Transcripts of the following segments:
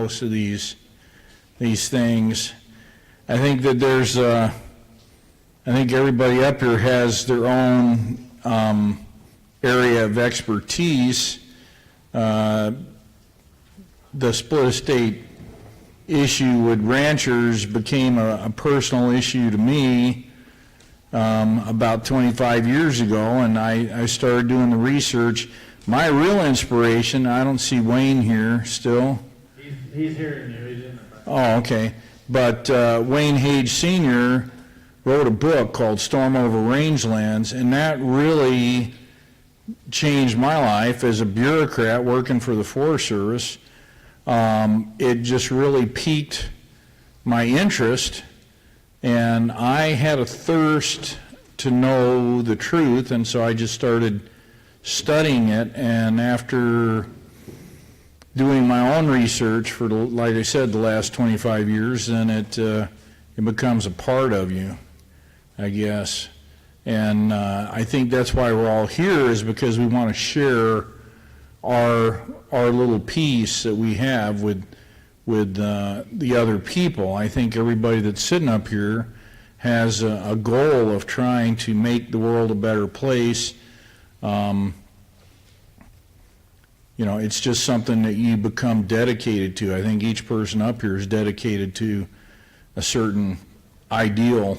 most of these things. I think that I think everybody up here has their own area of expertise. The split estate issue with ranchers became a personal issue to me about 25 years ago, and I started doing the research. My real inspiration, I don't see Wayne here still. He's hearing you. He's in the front. Oh, okay. But Wayne Hage Sr. wrote a book called Storm Over Rangelands, and that really changed my life as a bureaucrat working for the Forest Service. It just really piqued my interest, and I had a thirst to know the truth, and so I just started studying it. And after doing my own research for, like I said, the last 25 years, then it becomes a part of you, I guess. And I think that's why we're all here, is because we want to share our little piece that we have with the other people. I think everybody that's sitting up here has a goal of trying to make the world a better place. You know, it's just something that you become dedicated to. I think each person up here is dedicated to a certain ideal,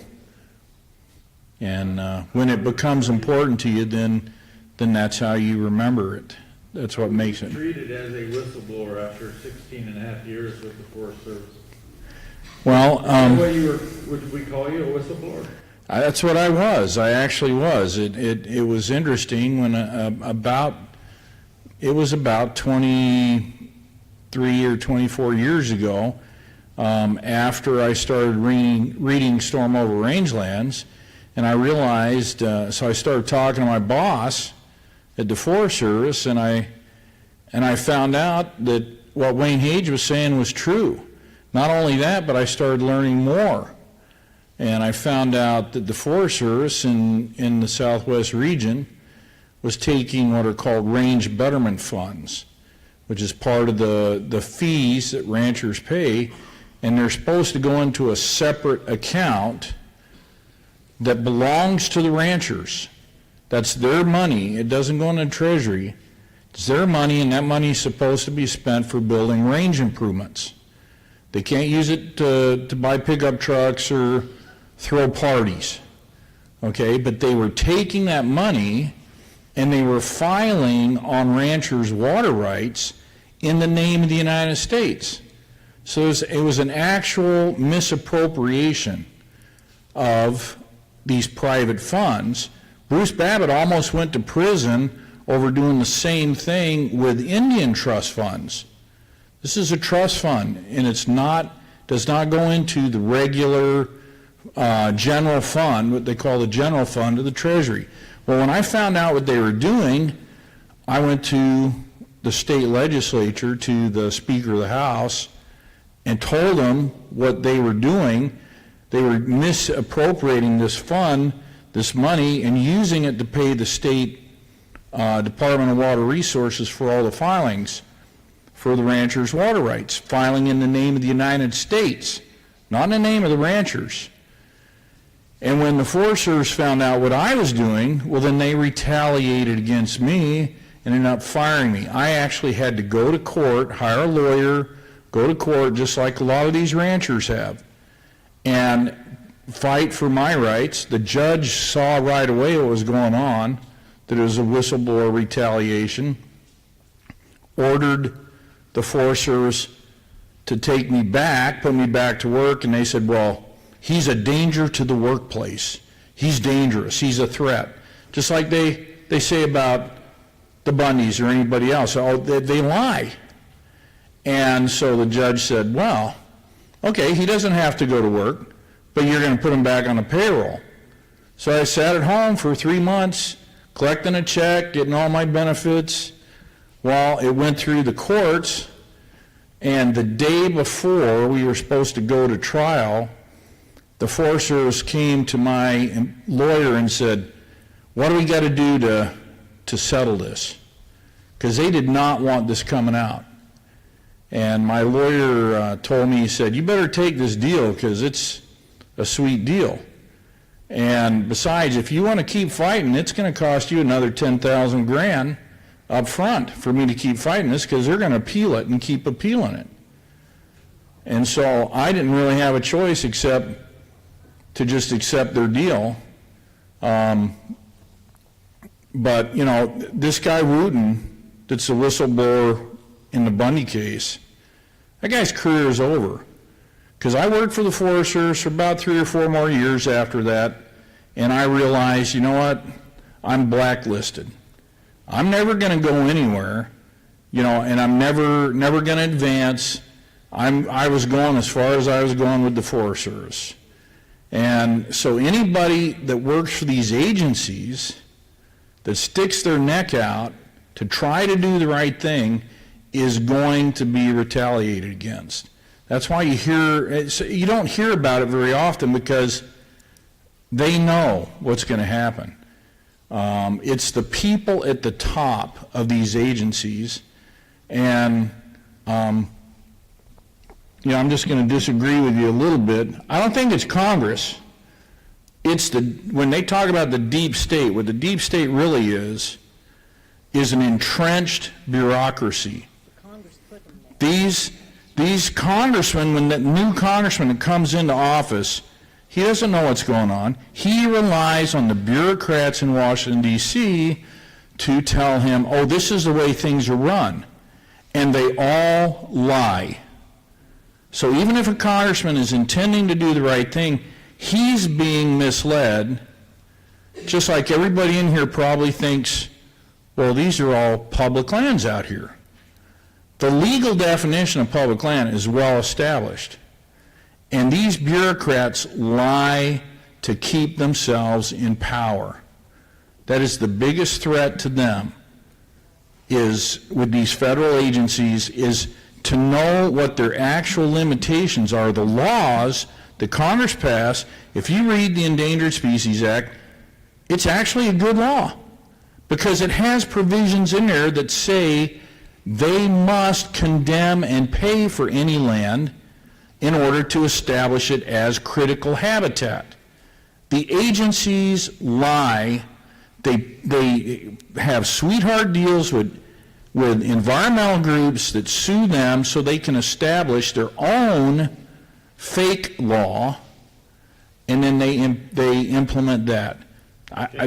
and when it becomes important to you, then that's how you remember it. That's what makes it. Treated as a whistleblower after 16 and a half years with the Forest Service. Well, Would we call you a whistleblower? That's what I was. I actually was. It was interesting when it was about 23 or 24 years ago, after I started reading Storm Over Rangelands, and I realized, so I started talking to my boss at the Forest Service, and I found out that what Wayne Hage was saying was true. Not only that, but I started learning more. And I found out that the Forest Service in the Southwest region was taking what are called range betterment funds, which is part of the fees that ranchers pay, and they're supposed to go into a separate account that belongs to the ranchers. That's their money. It doesn't go into the Treasury. It's their money, and that money is supposed to be spent for building range improvements. They can't use it to buy pickup trucks or throw parties, okay? But they were taking that money and they were filing on ranchers' water rights in the name of the United States. So it was an actual misappropriation of these private funds. Bruce Babbitt almost went to prison over doing the same thing with Indian trust funds. This is a trust fund, and does not go into the regular general fund, what they call the general fund of the Treasury. Well, when I found out what they were doing, I went to the state legislature, to the Speaker of the House, and told them what they were doing. They were misappropriating this fund, this money, and using it to pay the state Department of Water Resources for all the filings for the ranchers' water rights, filing in the name of the United States, not in the name of the ranchers. And when the Forest Service found out what I was doing, well, then they retaliated against me and ended up firing me. I actually had to go to court, hire a lawyer, go to court, just like a lot of these ranchers have, and fight for my rights. The judge saw right away what was going on, that it was a whistleblower retaliation, ordered the Forest Service to take me back, put me back to work, and they said, well, he's a danger to the workplace. He's dangerous. He's a threat. Just like they say about the Bundys or anybody else. Oh, they lie. And so the judge said, well, okay, he doesn't have to go to work, but you're going to put him back on the payroll. So I sat at home for 3 months, collecting a check, getting all my benefits, while it went through the courts. And the day before we were supposed to go to trial, the Forest Service came to my lawyer and said, what do we got to do to settle this? Because they did not want this coming out. And my lawyer told me, he said, you better take this deal because it's a sweet deal. And besides, if you want to keep fighting, it's going to cost you another 10,000 grand up front for me to keep fighting this, because they're going to appeal it and keep appealing it. And so I didn't really have a choice except to just accept their deal. But, you know, this guy Wooten, that's the whistleblower in the Bundy case, that guy's career is over. Because I worked for the Forest Service for about 3 or 4 more years after that, and I realized, you know what, I'm blacklisted. I'm never going to go anywhere, you know, and I'm never going to advance. I was going as far as I was going with the Forest Service. And so anybody that works for these agencies that sticks their neck out to try to do the right thing is going to be retaliated against. That's why you don't hear about it very often, because they know what's going to happen. It's the people at the top of these agencies, and you know, I'm just going to disagree with you a little bit. I don't think it's Congress. It's when they talk about the deep state, what the deep state really is an entrenched bureaucracy. These congressmen, when that new congressman that comes into office, he doesn't know what's going on. He relies on the bureaucrats in Washington, D.C. to tell him, oh, this is the way things are run. And they all lie. So even if a congressman is intending to do the right thing, he's being misled, just like everybody in here probably thinks, well, these are all public lands out here. The legal definition of public land is well established. And these bureaucrats lie to keep themselves in power. That is the biggest threat to them, is with these federal agencies, is to know what their actual limitations are. The laws that Congress passed, if you read the Endangered Species Act, it's actually a good law, because it has provisions in there that say they must condemn and pay for any land in order to establish it as critical habitat. The agencies lie. They have sweetheart deals with environmental groups that sue them so they can establish their own fake law, and then they implement that.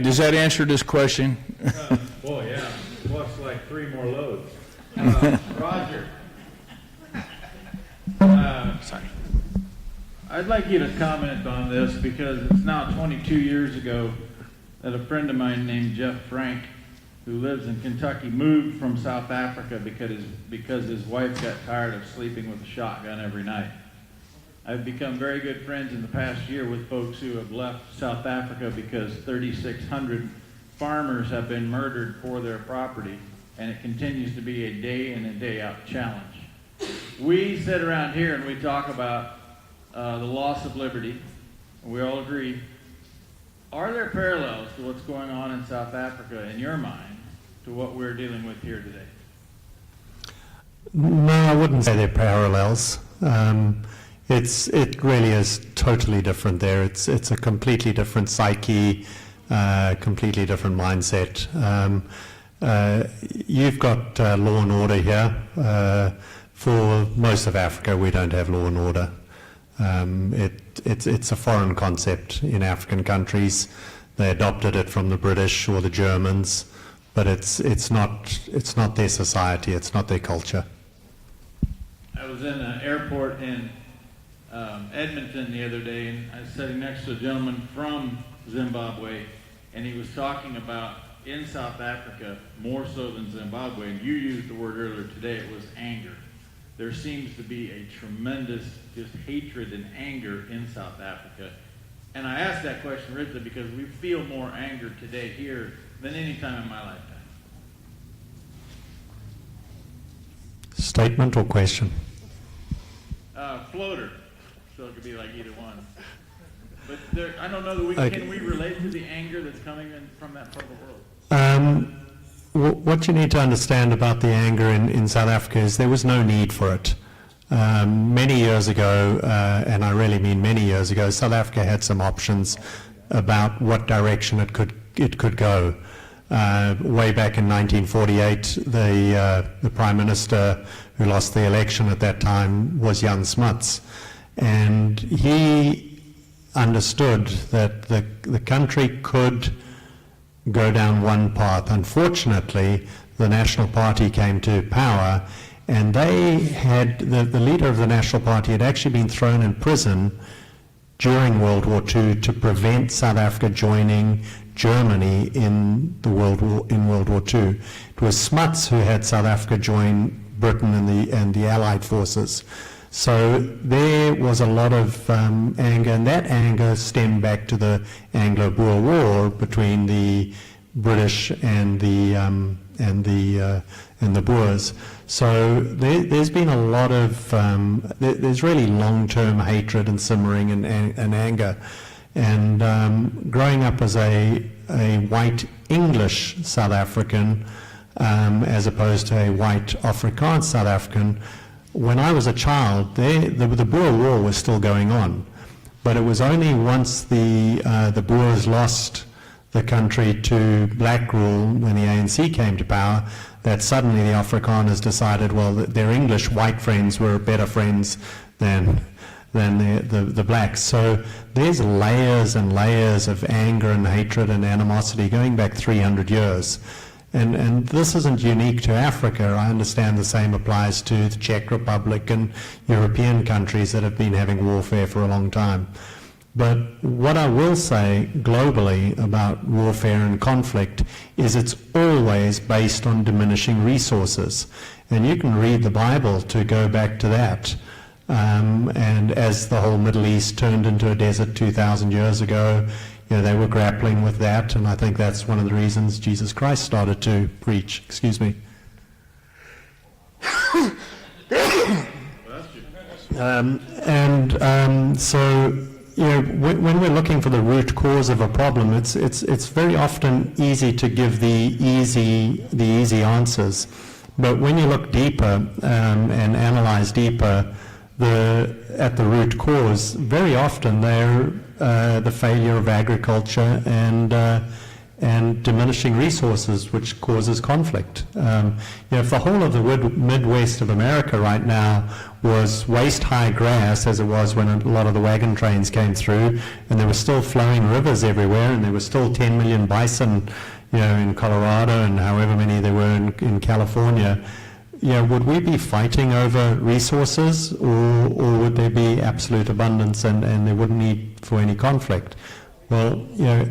Does that answer this question? Boy, yeah, plus like 3 more loads. Roger. Sorry. I'd like you to comment on this, because it's now 22 years ago that a friend of mine named Jeff Frank, who lives in Kentucky, moved from South Africa because his wife got tired of sleeping with a shotgun every night. I've become very good friends in the past year with folks who have left South Africa because 3,600 farmers have been murdered for their property, and it continues to be a day in and day out challenge. We sit around here and we talk about the loss of liberty, and we all agree. Are there parallels to what's going on in South Africa, in your mind, to what we're dealing with here today? No, I wouldn't say they're parallels. It really is totally different there. It's a completely different psyche, completely different mindset. You've got law and order here. For most of Africa, we don't have law and order. It's a foreign concept in African countries. They adopted it from the British or the Germans, but it's not their society. It's not their culture. I was in an airport in Edmonton the other day, and I was sitting next to a gentleman from Zimbabwe, and he was talking about in South Africa, more so than Zimbabwe, and you used the word earlier today, it was anger. There seems to be a tremendous just hatred and anger in South Africa. And I asked that question originally because we feel more anger today here than any time in my lifetime. Statement or question? Floater, so it could be like either one. But I don't know that Okay. can we relate to the anger that's coming in from that part of the world? what you need to understand about the anger in South Africa is there was no need for it. Many years ago, and I really mean many years ago, South Africa had some options about what direction it could go. Way back in 1948, the Prime Minister who lost the election at that time was Jan Smuts, and he understood that the country could go down one path. Unfortunately, the National Party came to power, and they had, the leader of the National Party had actually been thrown in prison during World War II to prevent South Africa joining Germany in World War II. It was Smuts who had South Africa join Britain and the Allied forces. So there was a lot of anger, and that anger stemmed back to the Anglo-Boer War between the British and the Boers. So there's been a lot of there's really long-term hatred and simmering and anger. And growing up as a white English South African, as opposed to a white Afrikaans South African, when I was a child, the Boer War was still going on, but it was only once the Boers lost the country to black rule when the ANC came to power that suddenly the Afrikaners decided, well, that their English white friends were better friends than the blacks. So there's layers and layers of anger and hatred and animosity going back 300 years. And this isn't unique to Africa. I understand the same applies to the Czech Republic and European countries that have been having warfare for a long time. But what I will say globally about warfare and conflict is it's always based on diminishing resources. And you can read the Bible to go back to that. And as the whole Middle East turned into a desert 2,000 years ago, they were grappling with that, and I think that's one of the reasons Jesus Christ started to preach. Excuse me. So, when we're looking for the root cause of a problem, it's very often easy to give the easy answers, but when you look deeper and analyze deeper, at the root cause, very often they're the failure of agriculture and diminishing resources, which causes conflict. If the whole of the Midwest of America right now was waist-high grass, as it was when a lot of the wagon trains came through, and there were still flowing rivers everywhere, and there were still 10 million bison, in Colorado, and however many there were in California, would we be fighting over resources, or would there be absolute abundance and there wouldn't need for any conflict? Well,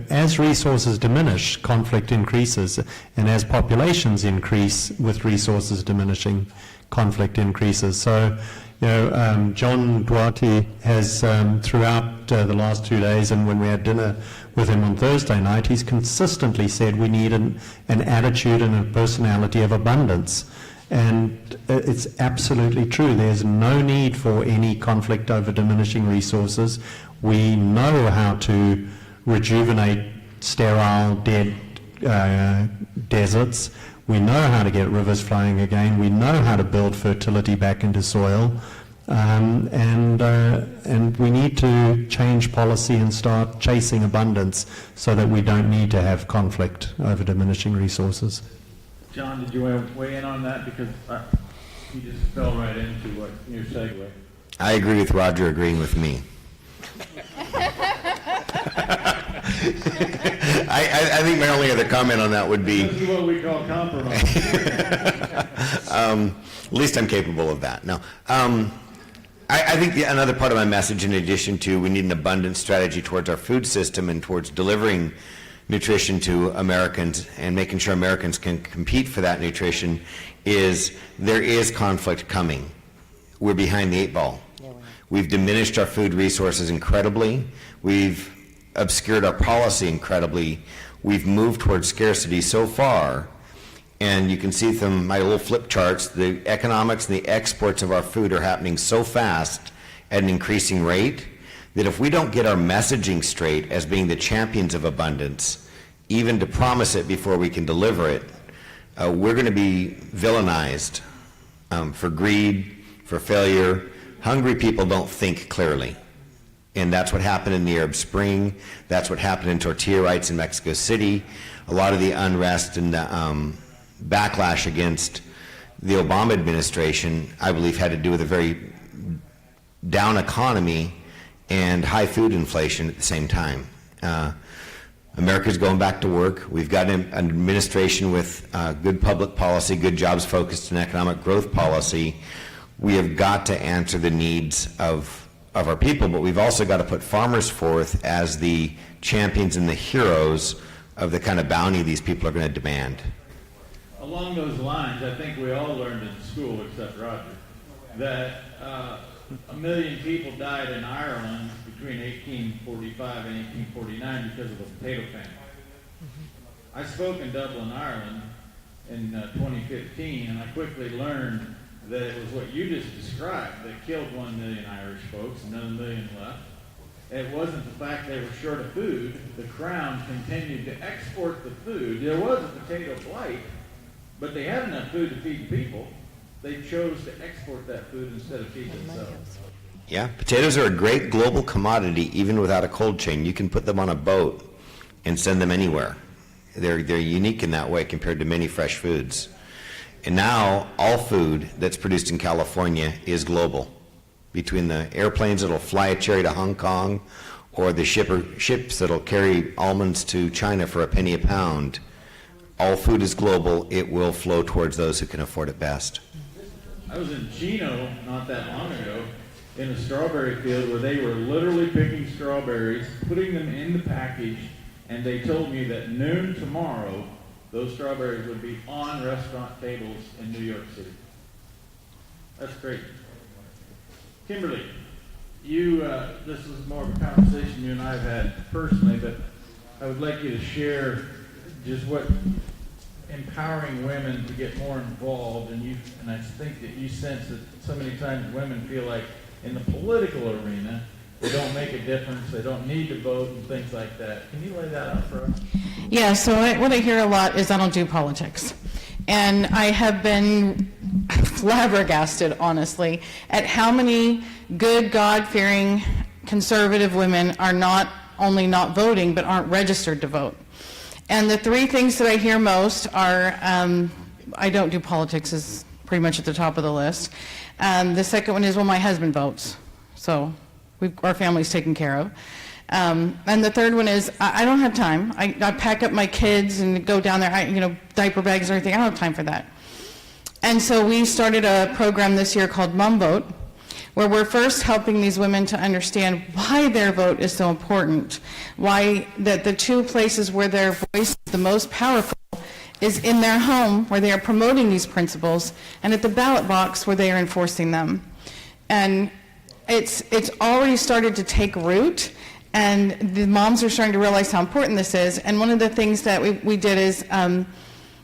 as resources diminish, conflict increases, and as populations increase with resources diminishing, conflict increases. So, John Duarte has, throughout the last 2 days, and when we had dinner with him on Thursday night, he's consistently said we need an attitude and a personality of abundance. And it's absolutely true. There's no need for any conflict over diminishing resources. We know how to rejuvenate sterile, dead deserts. We know how to get rivers flowing again. We know how to build fertility back into soil. And we need to change policy and start chasing abundance so that we don't need to have conflict over diminishing resources. John, did you want to weigh in on that? Because you just fell right into what your segue. I agree with Roger agreeing with me. I think my only other comment on that would be... This is what we call compromise. At least I'm capable of that. No. I think another part of my message, in addition to we need an abundant strategy towards our food system and towards delivering nutrition to Americans and making sure Americans can compete for that nutrition, is there is conflict coming. We're behind the 8 ball. We've diminished our food resources incredibly. We've obscured our policy incredibly. We've moved towards scarcity so far, and you can see from my little flip charts, the economics and the exports of our food are happening so fast at an increasing rate that if we don't get our messaging straight as being the champions of abundance, even to promise it before we can deliver it, we're going to be villainized for greed, for failure. Hungry people don't think clearly. And that's what happened in the Arab Spring. That's what happened in tortilla rights in Mexico City. A lot of the unrest and the backlash against the Obama administration, I believe, had to do with a very down economy and high food inflation at the same time. America's going back to work. We've got an administration with good public policy, good jobs-focused and economic growth policy. We have got to answer the needs of our people, but we've also got to put farmers forth as the champions and the heroes of the kind of bounty these people are going to demand. Along those lines, I think we all learned in school, except Roger, that 1 million people died in Ireland between 1845 and 1849 because of the potato famine. I spoke in Dublin, Ireland in 2015, and I quickly learned that it was what you just described that killed 1 million Irish folks, another million left. It wasn't the fact they were short of food. The Crown continued to export the food. There was a potato blight, but they had enough food to feed the people. They chose to export that food instead of feed themselves. Yeah, potatoes are a great global commodity even without a cold chain. You can put them on a boat and send them anywhere. They're unique in that way compared to many fresh foods. And now all food that's produced in California is global. Between the airplanes that'll fly a cherry to Hong Kong or the ships that'll carry almonds to China for a penny a pound, all food is global. It will flow towards those who can afford it best. I was in Chino not that long ago in a strawberry field where they were literally picking strawberries, putting them in the package, and they told me that noon tomorrow those strawberries would be on restaurant tables in New York City. That's great. Kimberly, this is more of a conversation you and I have had personally, but I would like you to share just what empowering women to get more involved, and I think that you sense that so many times women feel like in the political arena they don't make a difference, they don't need to vote and things like that. Can you lay that out for us? Yeah, so what I hear a lot is I don't do politics. And I have been flabbergasted, honestly, at how many good, God-fearing, conservative women are not only not voting, but aren't registered to vote. And the three things that I hear most are, I don't do politics is pretty much at the top of the list. The second one is, well, my husband votes, so our family's taken care of. And the third one is, I don't have time. I pack up my kids and go down there, diaper bags and everything. I don't have time for that. And so we started a program this year called Mom Vote, where we're first helping these women to understand why their vote is so important, why that the two places where their voice is the most powerful is in their home, where they are promoting these principles, and at the ballot box, where they are enforcing them. And it's already started to take root, and the moms are starting to realize how important this is. And one of the things that we did is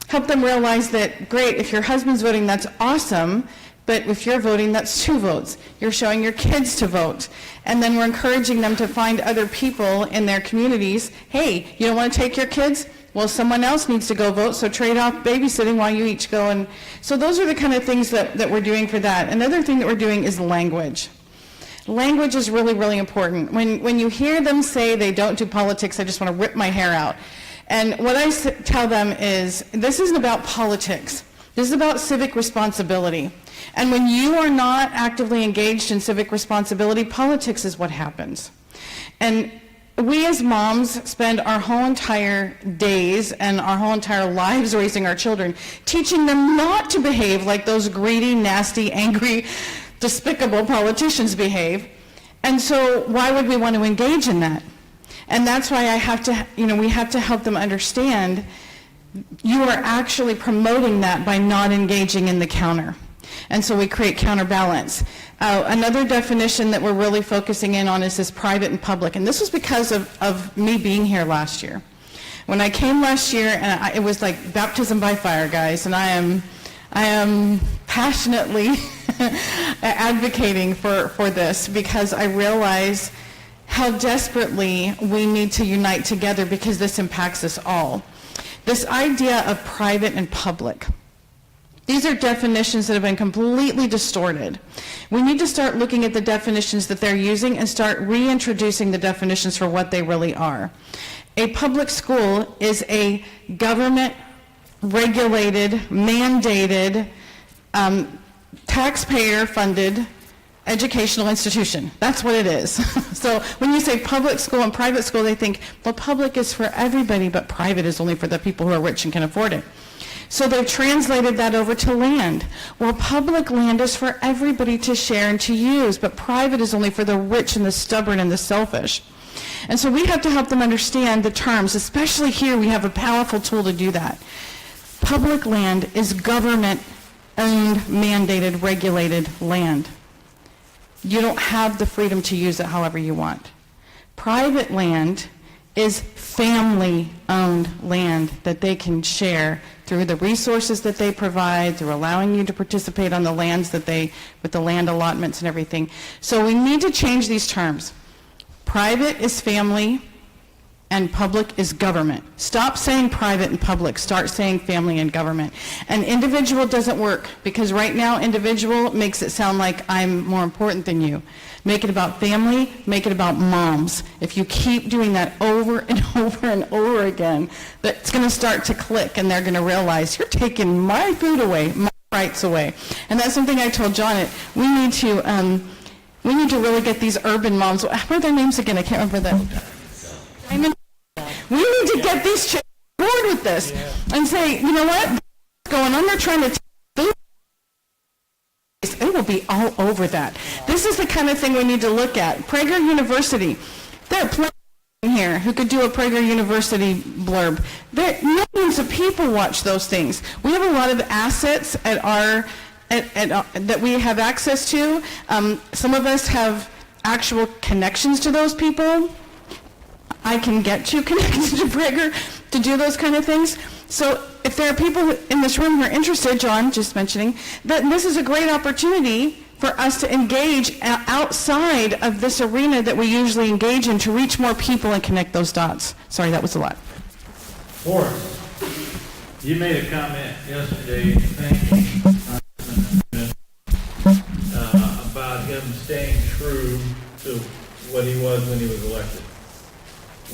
help them realize that, great, if your husband's voting, that's awesome, but if you're voting, that's 2 votes. You're showing your kids to vote. And then we're encouraging them to find other people in their communities. Hey, you don't want to take your kids? Well, someone else needs to go vote, so trade off babysitting while you each go. And so those are the kind of things that we're doing for that. Another thing that we're doing is language. Language is really, really important. When you hear them say they don't do politics, I just want to rip my hair out. And what I tell them is, this isn't about politics. This is about civic responsibility. And when you are not actively engaged in civic responsibility, politics is what happens. And we as moms spend our whole entire days and our whole entire lives raising our children, teaching them not to behave like those greedy, nasty, angry, despicable politicians behave. And so why would we want to engage in that? And that's why we have to help them understand you are actually promoting that by not engaging in the counter. And so we create counterbalance. Another definition that we're really focusing in on is this private and public. And this was because of me being here last year. When I came last year, and it was like baptism by fire, guys, and I am passionately advocating for this, because I realize how desperately we need to unite together, because this impacts us all. This idea of private and public. These are definitions that have been completely distorted. We need to start looking at the definitions that they're using and start reintroducing the definitions for what they really are. A public school is a government-regulated, mandated, taxpayer-funded educational institution. That's what it is. So when you say public school and private school, they think, well, public is for everybody, but private is only for the people who are rich and can afford it. So they've translated that over to land. Well, public land is for everybody to share and to use, but private is only for the rich and the stubborn and the selfish. And so we have to help them understand the terms, especially here we have a powerful tool to do that. Public land is government-owned, mandated, regulated land. You don't have the freedom to use it however you want. Private land is family-owned land that they can share through the resources that they provide, through allowing you to participate on the lands that with the land allotments and everything. So we need to change these terms. Private is family and public is government. Stop saying private and public. Start saying family and government. And individual doesn't work because right now individual makes it sound like I'm more important than you. Make it about family, make it about moms. If you keep doing that over and over and over again, that's going to start to click and they're going to realize you're taking my food away, my rights away. And that's something I told John. We need to really get these urban moms. What are their names again? I can't remember them. We need to get these chicks on board with this and say, you know what? What's going on? They're trying to take food. It will be all over that. This is the kind of thing we need to look at. Prager University. There are plenty here who could do a Prager University blurb. Millions of people watch those things. We have a lot of assets at our that we have access to. Some of us have actual connections to those people. I can get you connected to Prager to do those kind of things. So if there are people in this room who are interested, John just mentioning, that this is a great opportunity for us to engage outside of this arena that we usually engage in to reach more people and connect those dots. Sorry, that was a lot. Forrest, you made a comment yesterday thanking about him staying true to what he was when he was elected.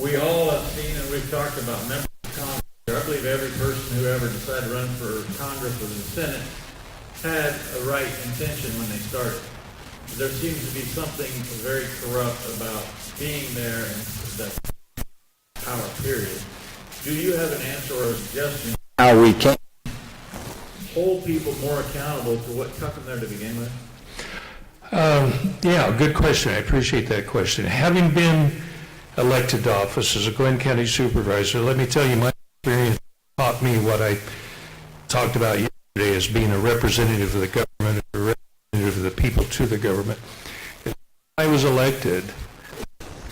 We all have seen, and we've talked about members of Congress. I believe every person who ever decided to run for Congress or the Senate had a right intention when they started. There seems to be something very corrupt about being there and that power period. Do you have an answer or a suggestion how we can hold people more accountable for what took them there to begin with? Yeah, good question. I appreciate that question. Having been elected to office as a Glenn County supervisor, let me tell you, my experience taught me what I talked about yesterday as being a representative of the government, a representative of the people to the government. When I was elected,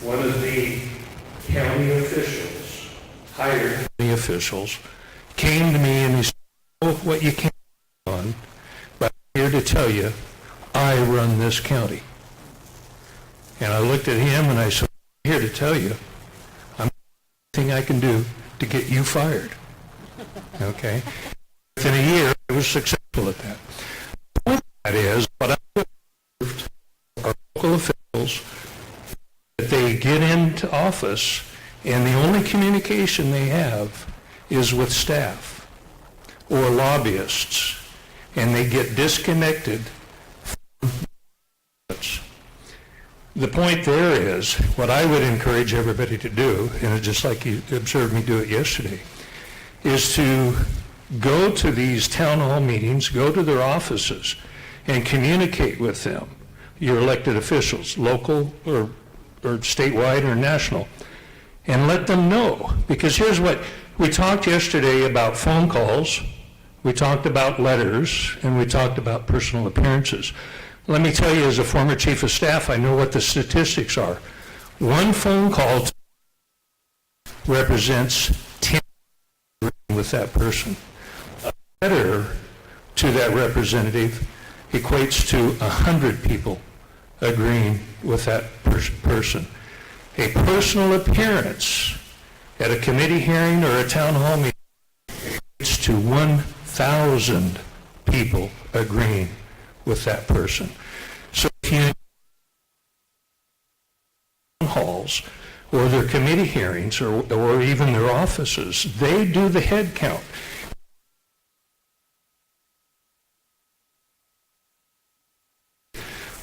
one of the county officials, hired county officials, came to me and he said, "Oh, what you can't on, but I'm here to tell you, I run this county." And I looked at him and I said, "I'm here to tell you, I'm everything I can do to get you fired." Okay? Within a year, I was successful at that. The point of that is, what I observed are local officials, that they get into office and the only communication they have is with staff or lobbyists, and they get disconnected from the point there is, what I would encourage everybody to do, and just like you observed me do it yesterday, is to go to these town hall meetings, go to their offices, and communicate with them, your elected officials, local or statewide or national, and let them know. Because here's what, we talked yesterday about phone calls, we talked about letters, and we talked about personal appearances. Let me tell you, as a former chief of staff, I know what the statistics are. One phone call represents 10 with that person. A letter to that representative equates to 100 people agreeing with that person. A personal appearance at a committee hearing or a town hall meeting to 1,000 people agreeing with that person. So if you halls or their committee hearings or even their offices, they do the head count.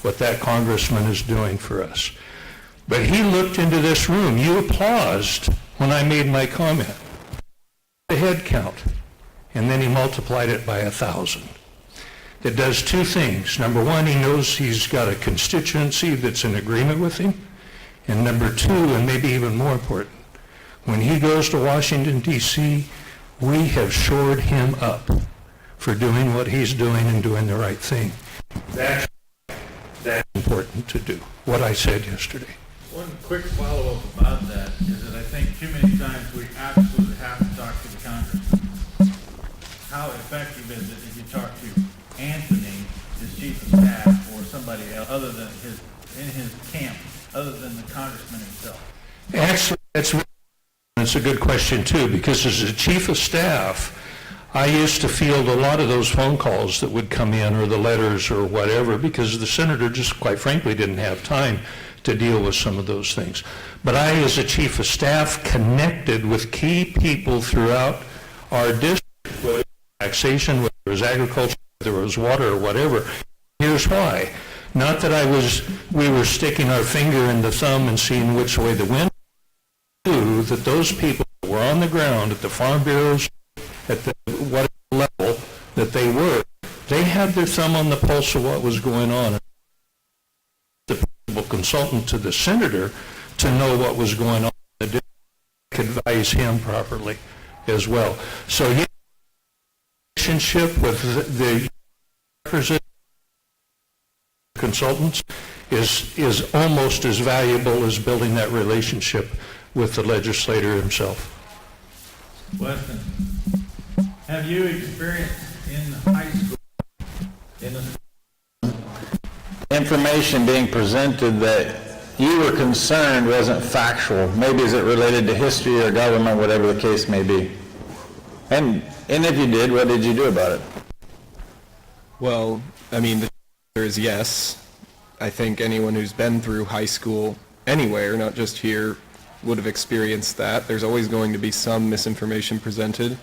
What that congressman is doing for us. But he looked into this room. You applauded when I made my comment. The head count. And then he multiplied it by 1,000. It does two things. Number one, he knows he's got a constituency that's in agreement with him. And number two, and maybe even more important, when he goes to Washington, D.C., we have shored him up for doing what he's doing and doing the right thing. That's important to do, what I said yesterday. One quick follow-up about that is that I think too many times we absolutely have to talk to the congressman. How effective is it if you talk to Anthony, his chief of staff, or somebody else other than in his camp, other than the congressman himself? Actually, that's a good question too, because as a chief of staff, I used to field a lot of those phone calls that would come in, or the letters or whatever, because the senator just quite frankly didn't have time to deal with some of those things. But I, as a chief of staff, connected with key people throughout our district, whether it was taxation, whether it was agriculture, whether it was water or whatever. Here's why. Not that we were sticking our finger in the thumb and seeing which way the wind blew, that those people that were on the ground at the farm bureaus, at the whatever level that they were, they had their thumb on the pulse of what was going on. The principal consultant to the senator to know what was going on, could advise him properly as well. So his relationship with the representative consultants is almost as valuable as building that relationship with the legislator himself. Weston, have you experienced in high school, in the information being presented that you were concerned wasn't factual? Maybe is it related to history or government, whatever the case may be? And if you did, what did you do about it? Well, I mean, the answer is yes. I think anyone who's been through high school anywhere, not just here, would have experienced that. There's always going to be some misinformation presented.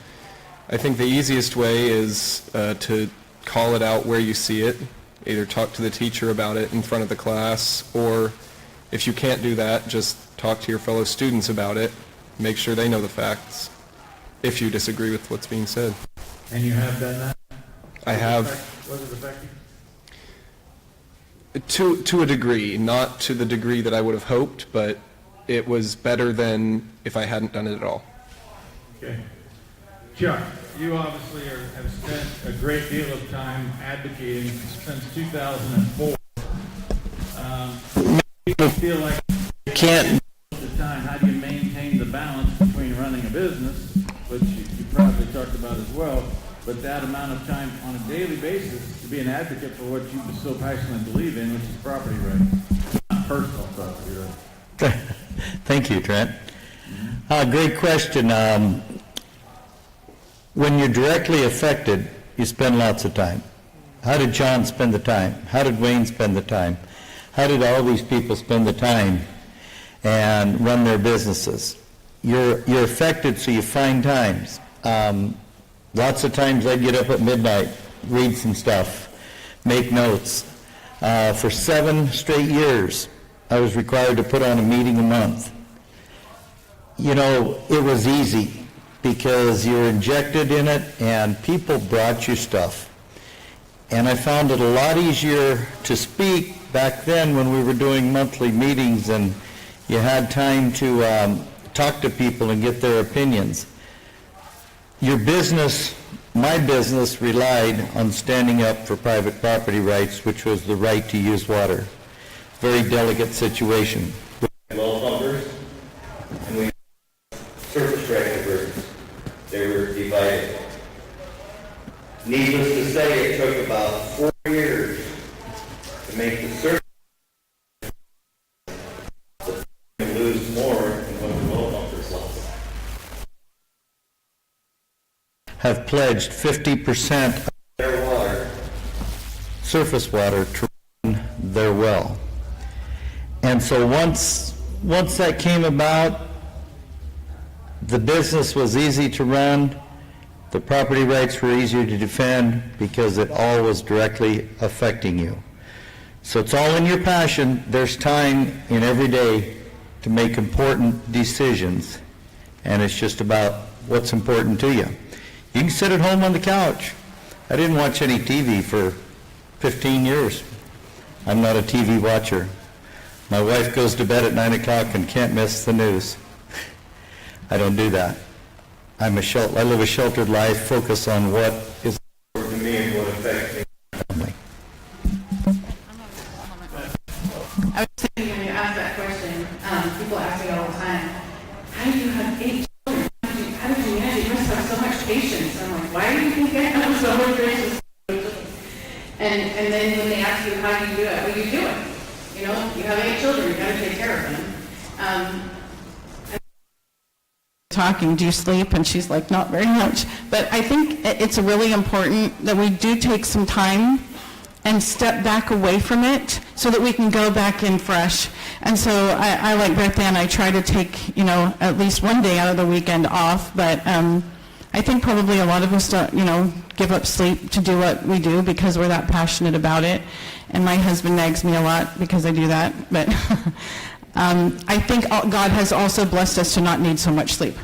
I think the easiest way is to call it out where you see it, either talk to the teacher about it in front of the class, or if you can't do that, just talk to your fellow students about it, make sure they know the facts, if you disagree with what's being said. And you have done that? I have. Was it effective? To a degree, not to the degree that I would have hoped, but it was better than if I hadn't done it at all. Okay. Chuck, you obviously have spent a great deal of time advocating since 2004. You feel like Can't. the time, how do you maintain the balance between running a business, which you probably talked about as well, but that amount of time on a daily basis to be an advocate for what you so passionately believe in, which is property rights, not personal property rights? Thank you, Trent. Great question. When you're directly affected, you spend lots of time. How did John spend the time? How did Wayne spend the time? How did all these people spend the time and run their businesses? You're affected, so you find times. Lots of times I'd get up at midnight, read some stuff, make notes. For 7 straight years, I was required to put on a meeting a month. You know, it was easy because you're injected in it and people brought you stuff. And I found it a lot easier to speak back then when we were doing monthly meetings and you had time to talk to people and get their opinions. Your business, my business, relied on standing up for private property rights, which was the right to use water. Very delicate situation. Well pumpers, and we surface drivers. They were divided. Needless to say, it took about 4 years to make the surface lose more than what the well pumpers lost. have pledged 50% of their water, surface water, to run their well. And so once that came about, the business was easy to run, the property rights were easier to defend because it all was directly affecting you. So it's all in your passion. There's time in every day to make important decisions, and it's just about what's important to you. You can sit at home on the couch. I didn't watch any TV for 15 years. I'm not a TV watcher. My wife goes to bed at 9 o'clock and can't miss the news. I don't do that. I live a sheltered life, focus on what is important to me and what affects me and my family. I was thinking when you asked that question, people ask me all the time, how do you have 8 children? How did you manage? You must have so much patience. I'm like, why do you think I have so much patience? And then when they ask you, how do you do it? Well, you do it. You know, you have 8 children, you got to take care of them. Talking, do you sleep? And she's like, not very much. But I think it's really important that we do take some time and step back away from it so that we can go back in fresh. And so I like Beth Ann, I try to take, at least one day out of the weekend off, but I think probably a lot of us don't, give up sleep to do what we do because we're that passionate about it. And my husband nags me a lot because I do that. But I think God has also blessed us to not need so much sleep.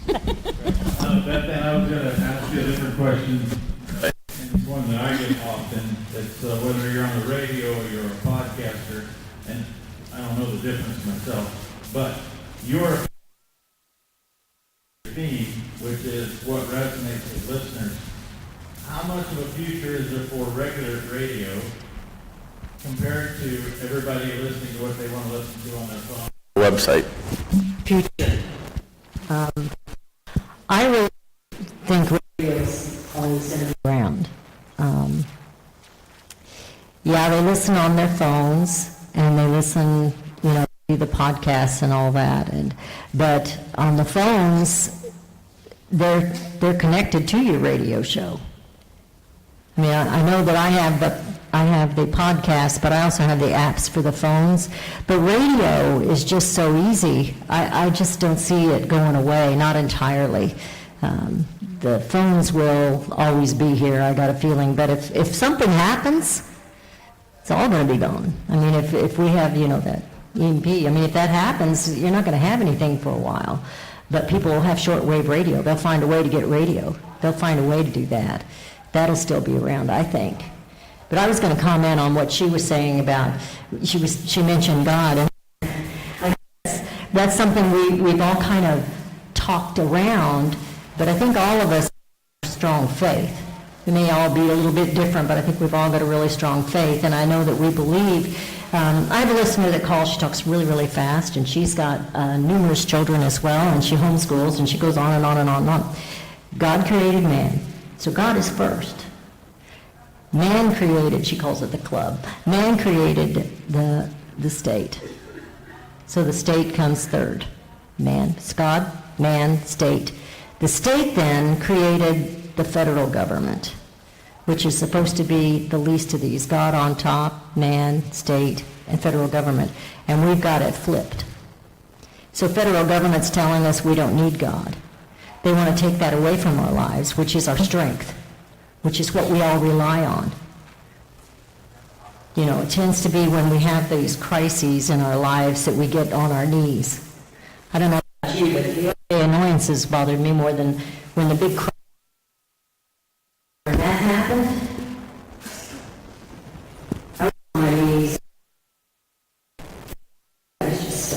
Beth Ann, I was going to ask you a different question. And it's one that I get often. It's whether you're on the radio or you're a podcaster, and I don't know the difference myself, but your theme, which is what resonates with listeners, how much of a future is there for regular radio compared to everybody listening to what they want to listen to on their phone? Website. Future. I really think radio is always going to be around. They listen on their phones and they listen, to the podcasts and all that. But on the phones, they're connected to your radio show. I mean, I know that I have the podcast, but I also have the apps for the phones. But radio is just so easy. I just don't see it going away, not entirely. The phones will always be here, I got a feeling. But if something happens, it's all going to be gone. I mean, if we have, that EMP, if that happens, you're not going to have anything for a while. But people will have shortwave radio. They'll find a way to get radio. They'll find a way to do that. That'll still be around, I think. But I was going to comment on what she was saying about, she mentioned God, and I guess that's something we've all kind of talked around, but I think all of us have strong faith. We may all be a little bit different, but I think we've all got a really strong faith, and I know that we believe. I have a listener that calls, she talks really, really fast, and she's got numerous children as well, and she homeschools, and she goes on and on and on and on. God created man, so God is first. Man created, she calls it the club, man created the state. So the state comes third. Man, it's God, man, state. The state then created the federal government, which is supposed to be the least of these. God on top, man, state, and federal government. And we've got it flipped. So federal government's telling us we don't need God. They want to take that away from our lives, which is our strength, which is what we all rely on. It tends to be when we have these crises in our lives that we get on our knees. I don't know about you, but the annoyances bothered me more than when the big crisis when that happened. I was on my knees. It was just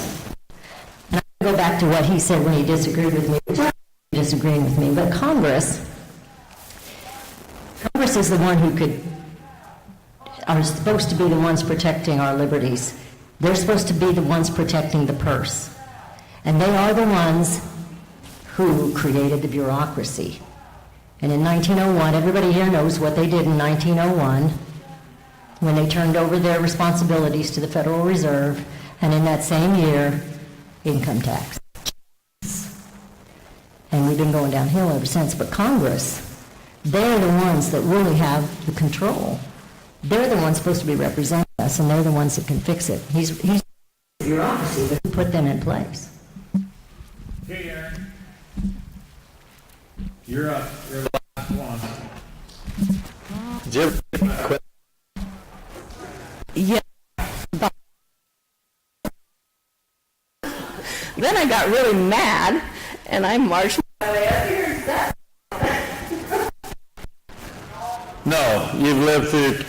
and I go back to what he said when he disagreed with me, which I disagreeing with me, but Congress is the one who are supposed to be the ones protecting our liberties. They're supposed to be the ones protecting the purse. And they are the ones who created the bureaucracy. And in 1901, everybody here knows what they did in 1901 when they turned over their responsibilities to the Federal Reserve, and in that same year, income tax. And we've been going downhill ever since. But Congress, they're the ones that really have the control. They're the ones supposed to be representing us, and they're the ones that can fix it. He's bureaucracy, but who put them in place? Okay, Aaron. You're up. You're the last one. Yeah. Then I got really mad, and I marched my way up here and sat. No, you've lived through,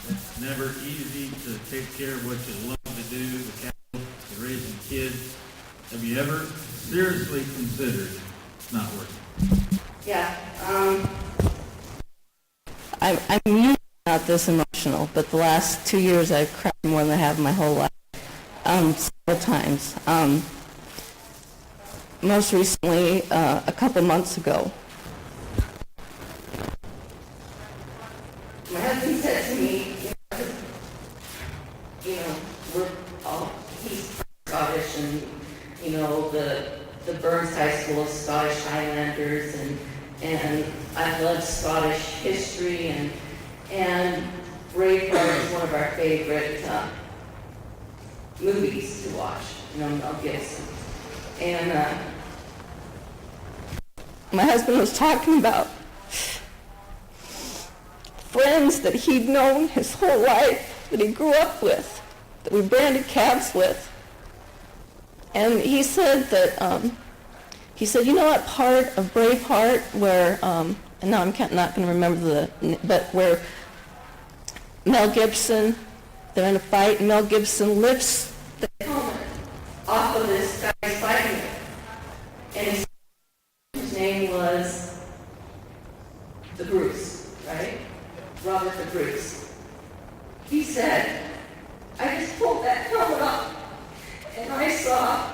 It's never easy to take care of what you love to do, the cattle, the raising kids. Have you ever seriously considered it's not working? Yeah. I'm usually not this emotional, but the last 2 years I've cried more than I have my whole life. Several times. Most recently, a couple months ago. My husband said to me, we're all, he's Scottish, and, the Burns High School of Scottish Highlanders, and I love Scottish history, and Braveheart is one of our favorite movies to watch, Mel Gibson. And my husband was talking about friends that he'd known his whole life, that he grew up with, that we branded calves with. And he said that, that part of Braveheart where, and now I'm not going to remember but where Mel Gibson, they're in a fight, and Mel Gibson lifts the helmet off of this guy's fighting it. And his name was the Bruce, right? Robert the Bruce. He said, I just pulled that helmet off, and I saw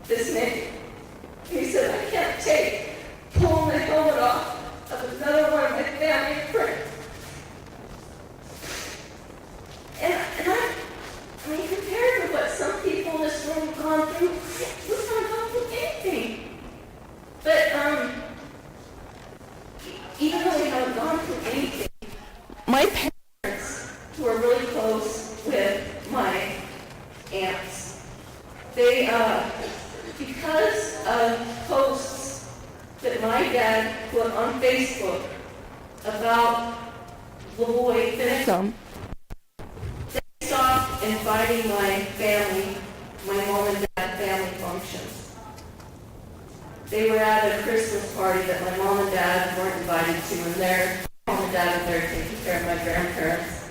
this name. He said, I can't take pulling the helmet off of another one of my family friends. And I mean, compared to what some people in this room have gone through, we've not gone through anything. But even though we haven't gone through anything, my parents, who are really close with my aunts, they, because of posts that my dad put on Facebook about the boy Finicum, they stopped inviting my family, my mom and dad family functions. They were at a Christmas party that my mom and dad weren't invited to, and their mom and dad were there taking care of my grandparents.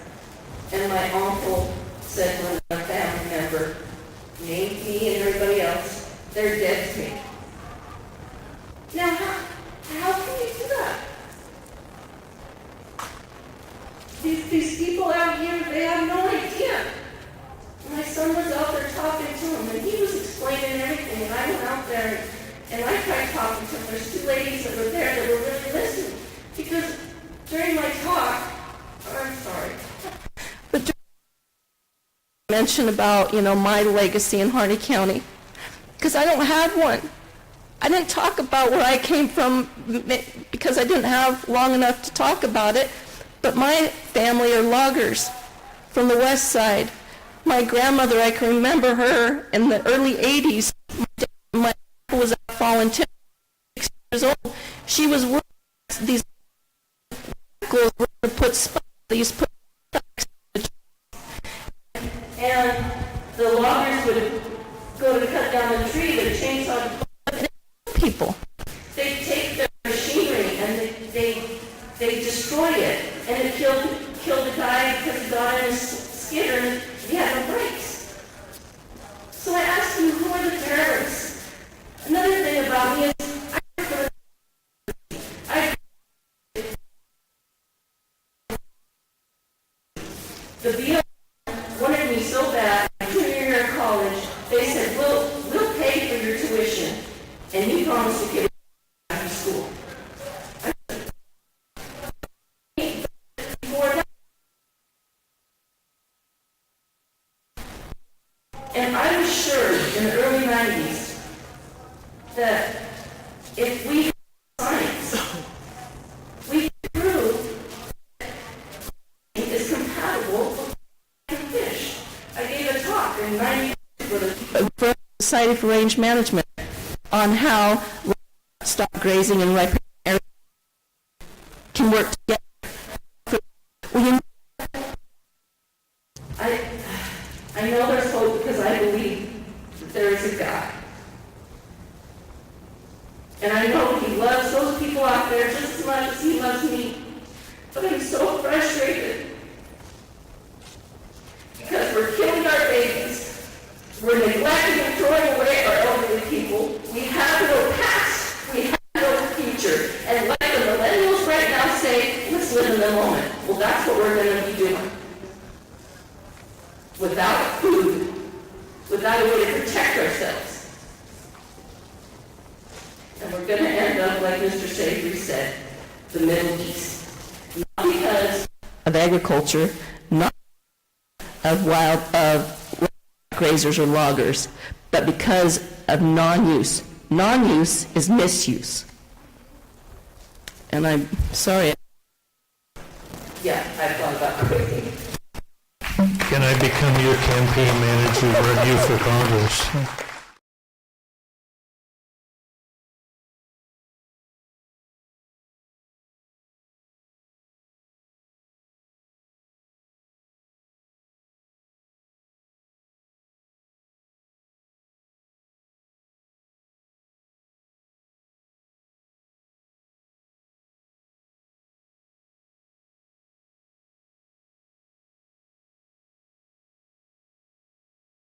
And my uncle said to another family member, named me and everybody else, they're dead to me. Now, how can you do that? These people out here, they have no idea. My son was out there talking to him, and he was explaining everything, and I went out there, and I tried talking to him. There's two ladies that were there that were really listening, because during my talk, I'm sorry, but during mention about, my legacy in Harney County, because I don't have one. I didn't talk about where I came from because I didn't have long enough to talk about it, but my family are loggers from the west side. My grandmother, I can remember her in the early 80s. My uncle was out volunteering, 6 years old. She was working these schools where to put spikes, these put spikes. And the loggers would go to cut down the tree with a chainsaw. People. They take their machinery and they destroy it, and it killed the guy because he got in his skidder and he had no brakes. So I asked him, who are the terrorists? Another thing about me is the BLM wanted me so bad. My junior year of college, they said, we'll pay for your tuition, and you promised to get it after school. And I was sure in the early 90s if we have science, we can prove that is compatible with fish. I gave a talk in 90 for the Society for Range Management on how stock grazing and riparian areas can work together. I know there's hope because I believe that there is a God. And I know He loves those people out there just as much as He loves me. But I'm so frustrated because we're killing our babies. We're neglecting and throwing away our elderly people. We have no past. We have no future. And let the millennials right now say, let's live in the moment. Well, that's what we're going to be doing. Without food, without a way to protect ourselves. And we're going to end up, like Mr. Savory said, the Middle East. Not because of agriculture, not of grazers or loggers, but because of non-use. Non-use is misuse. And I'm sorry. Yeah, I've thought about quickly. Can I become your campaign manager, run you for Congress?